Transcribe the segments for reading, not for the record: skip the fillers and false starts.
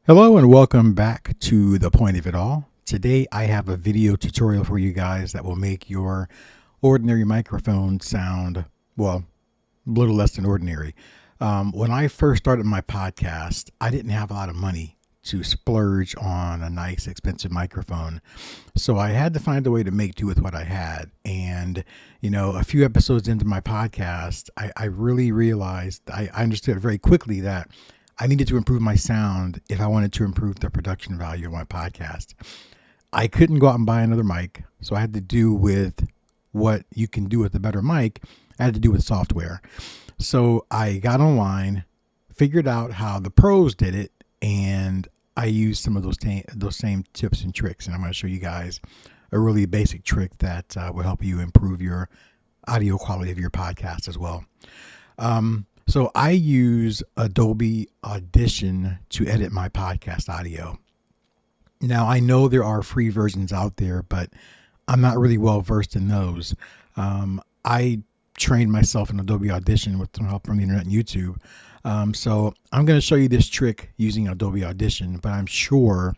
Hello and welcome back to The Point of It All. Today I have a video tutorial for you guys that will make your ordinary microphone sound, well, a little less than ordinary. When I first started my podcast, I didn't have a lot of money to splurge on a nice expensive microphone. So I had to find a way to make do with what I had. And, a few episodes into my podcast, I really realized, I understood very quickly that I needed to improve my sound if I wanted to improve the production value of my podcast. I couldn't go out and buy another mic, so I had to do with what you can do with a better mic. I had to do with software. So I got online, figured out how the pros did it, and I used some of those same tips and tricks. And I'm going to show you guys a really basic trick that will help you improve your audio quality of your podcast as well. So I use Adobe Audition to edit my podcast audio. Now, I know there are free versions out there, but I'm not really well versed in those. I trained myself in Adobe Audition with some help from the internet and YouTube. So I'm going to show you this trick using Adobe Audition, but I'm sure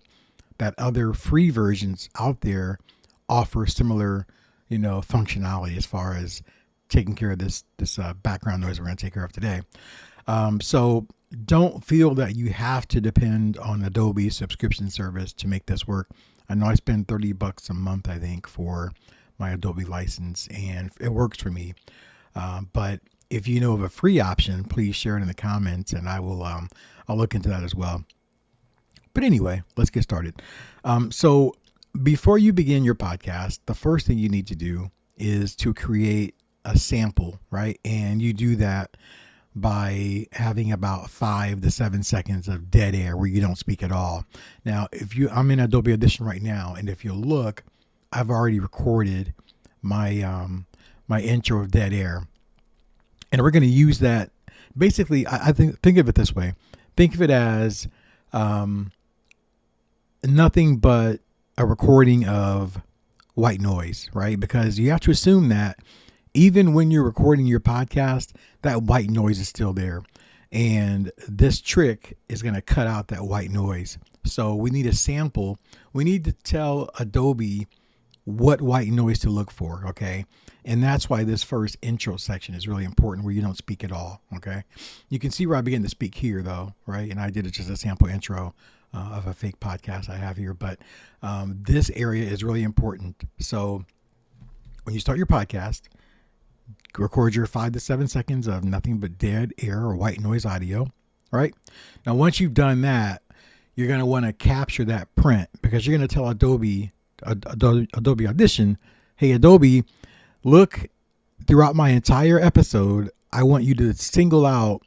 that other free versions out there offer similar, functionality as far as taking care of this background noise we're going to take care of today. So don't feel that you have to depend on Adobe subscription service to make this work. I know I spend $30 a month, I think, for my Adobe license, and it works for me. But if you know of a free option, please share it in the comments, and I'll look into that as well. But anyway, let's get started. So before you begin your podcast, the first thing you need to do is to create a sample, right? And you do that by having about 5 to 7 seconds of dead air where you don't speak at all. Now, I'm in Adobe Audition right now, and if you look, I've already recorded my my intro of dead air, and we're going to use that. Basically, I think of it this way: think of it as nothing but a recording of white noise, right? Because you have to assume that even when you're recording your podcast, that white noise is still there. And this trick is going to cut out that white noise. So we need a sample. We need to tell Adobe what white noise to look for, okay? And that's why this first intro section is really important, where you don't speak at all, okay? You can see where I begin to speak here, though, right? And I did it just a sample intro of a fake podcast I have here. But this area is really important. So when you start your podcast, record your 5 to 7 seconds of nothing but dead air or white noise audio, right? Now, once you've done that, you're going to want to capture that print, because you're going to tell Adobe Audition, hey, Adobe, look, throughout my entire episode, I want you to single out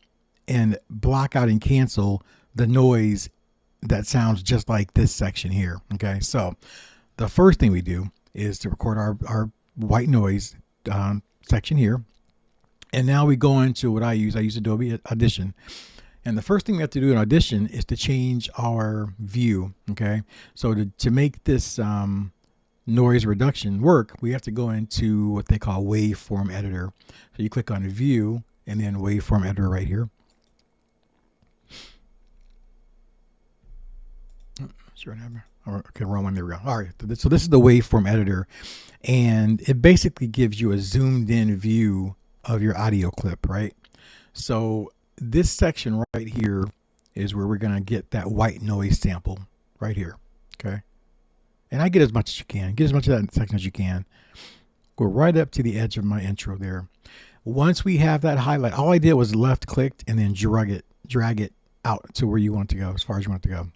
and block out and cancel the noise that sounds just like this section here, okay? So the first thing we do is to record our white noise section here. And now we go into what I use Adobe Audition. And the first thing we have to do in Audition is to change our view, okay? So to make this noise reduction work, we have to go into what they call waveform editor. So you click on view and then waveform editor right here. Okay, wrong one. There we go. All right. So this is the waveform editor, and it basically gives you a zoomed in view of your audio clip, right? So this section right here is where we're going to get that white noise sample right here. Okay. And I get as much as you can. Get as much of that section as you can. Go right up to the edge of my intro there. Once we have that highlight, all I did was left clicked and then drag it out to where you want to go, as far as you want to go.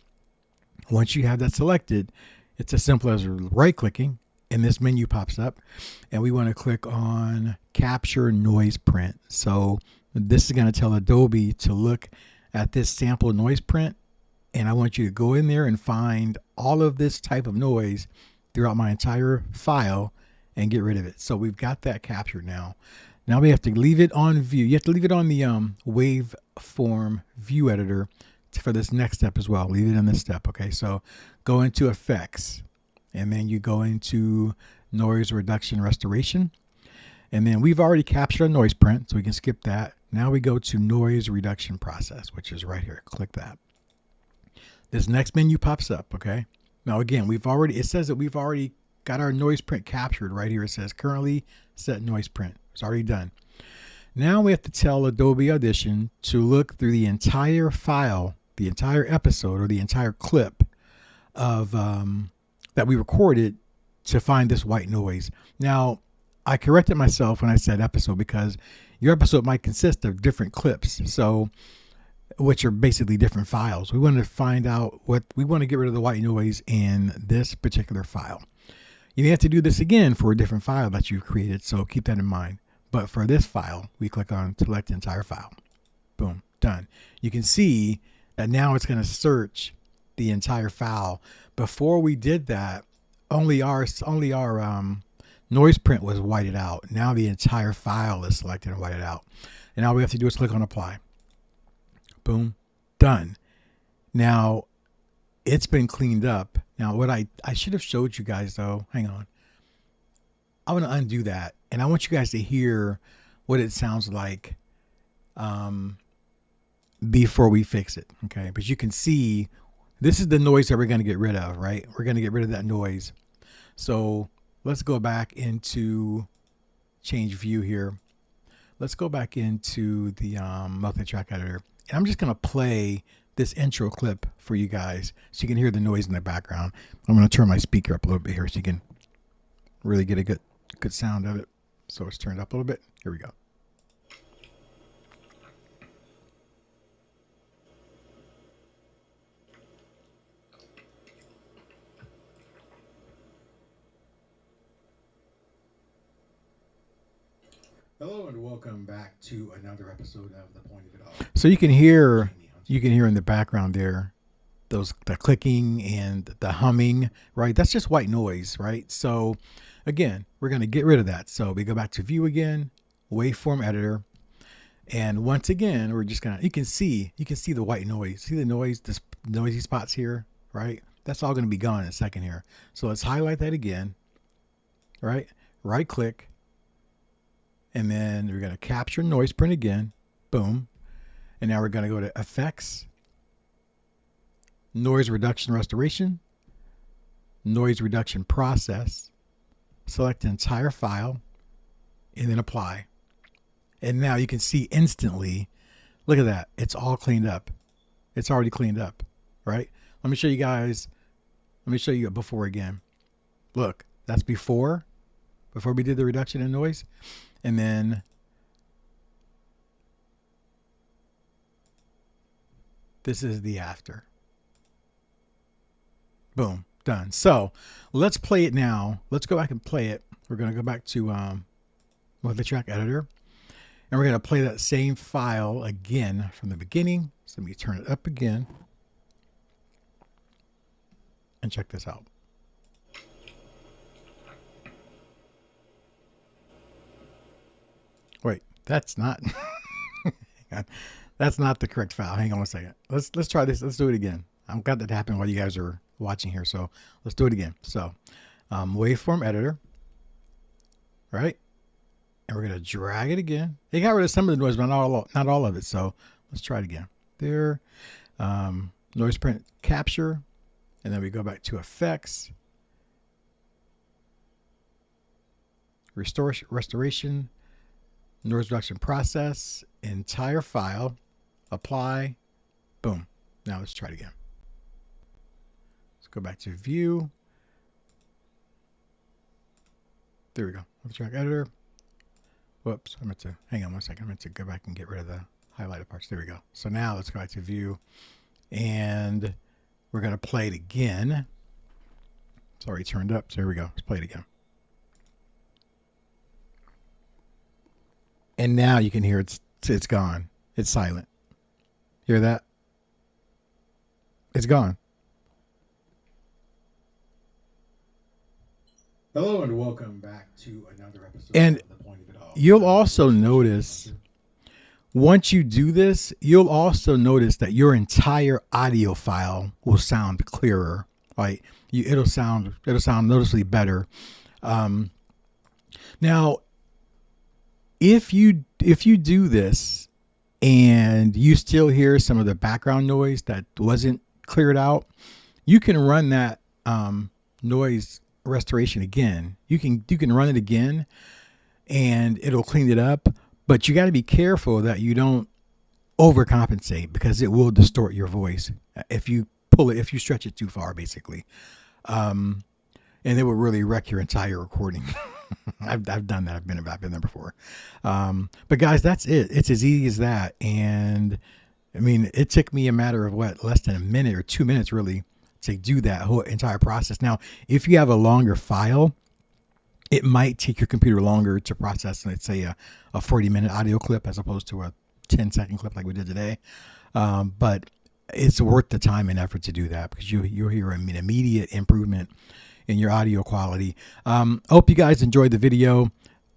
Once you have that selected, it's as simple as right clicking, and this menu pops up, and we want to click on capture noise print. So this is going to tell Adobe to look at this sample noise print, and I want you to go in there and find all of this type of noise throughout my entire file and get rid of it. So we've got that captured now. Now we have to leave it on view. You have to leave it on the waveform view editor for this next step as well. Leave it in this step. Okay, so go into effects, and then you go into noise reduction restoration, and then we've already captured a noise print, so we can skip that. Now we go to noise reduction process, which is right here. Click that. This next menu pops up. Okay. Now again, it says that we've already got our noise print captured right here. It says currently set noise print. It's already done. Now we have to tell Adobe Audition to look through the entire file, the entire episode or the entire clip of that we recorded to find this white noise. Now, I corrected myself when I said episode because your episode might consist of different clips, so which are basically different files. We want to find out we want to get rid of the white noise in this particular file. You may have to do this again for a different file that you've created, so keep that in mind. But for this file, we click on select entire file. Boom, done. You can see that now it's going to search the entire file. Before we did that, only our noise print was whited out. Now the entire file is selected and whited out. And all we have to do is click on apply. Boom, done. Now it's been cleaned up. Now what I should have showed you guys though, hang on. I want to undo that. And I want you guys to hear what it sounds like before we fix it. Okay. But you can see this is the noise that we're going to get rid of, right? We're going to get rid of that noise. So let's go back into change view here. Let's go back into the multi-track editor. And I'm just going to play this intro clip for you guys so you can hear the noise in the background. I'm going to turn my speaker up a little bit here so you can really get a good sound of it. So it's turned up a little bit. Here we go. Hello and welcome back to another episode of The Point of It All. So you can hear in the background there the clicking and the humming, right? That's just white noise, right? So again, we're going to get rid of that. So we go back to view again, waveform editor. And once again, we're just going to, you can see the white noise. See the noise, this noisy spots here, right? That's all going to be gone in a second here. So let's highlight that again, right? Right click. And then we're going to capture noise print again. Boom. And now we're going to go to effects, noise reduction restoration, noise reduction process, select entire file, and then apply. And now you can see instantly, look at that. It's all cleaned up. It's already cleaned up, right? Let me show you guys. Let me show you before again. Look, that's before we did the reduction in noise. And then this is the after. Boom, done. So let's play it now. Let's go back and play it. We're going to go back to the track editor. And we're going to play that same file again from the beginning. So let me turn it up again. And check this out. Wait, that's not that's not the correct file. Hang on a second. Let's try this. Let's do it again. I've got that to happen while you guys are watching here. So let's do it again. So waveform editor, right? And we're gonna drag it again. They got rid of some of the noise, but not all of it. So let's try it again. There, noise print capture, and then we go back to effects, restoration. Noise reduction process, entire file, apply, boom. Now let's try it again. Let's go back to view. There we go. Let's track editor. Whoops, I meant to, hang on one second. I meant to go back and get rid of the highlighted parts. There we go. So now let's go back to view and we're going to play it again. It's already turned up. So here we go. Let's play it again. And now you can hear it's gone. It's silent. Hear that? It's gone. Hello and welcome back to another episode of The Point of It All. You'll also notice, once you do this, you'll also notice that your entire audio file will sound clearer. Right? It'll sound noticeably better. Now, if you do this and you still hear some of the background noise that wasn't cleared out, you can run that noise restoration again. You can run it again and it'll clean it up, but you got to be careful that you don't overcompensate, because it will distort your voice if you stretch it too far, basically. And it will really wreck your entire recording. I've done that. I've been there before. But guys, that's it. It's as easy as that. And I mean, it took me a matter of less than a minute or 2 minutes really to do that whole entire process. Now, if you have a longer file, it might take your computer longer to process, let's say a 40-minute audio clip as opposed to a 10-second clip like we did today. But it's worth the time and effort to do that, because you'll hear an immediate improvement in your audio quality. Hope you guys enjoyed the video.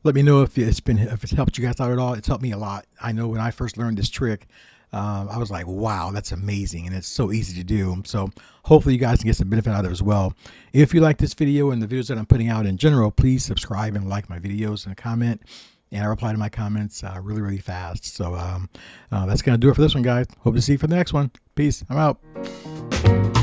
Let me know if it's helped you guys out at all. It's helped me a lot. I know when I first learned this trick, I was like, wow, that's amazing. And it's so easy to do. So hopefully you guys can get some benefit out of it as well. If you like this video and the videos that I'm putting out in general, please subscribe and like my videos and comment. And I reply to my comments really, really fast. So that's going to do it for this one, guys. Hope to see you for the next one. Peace. I'm out.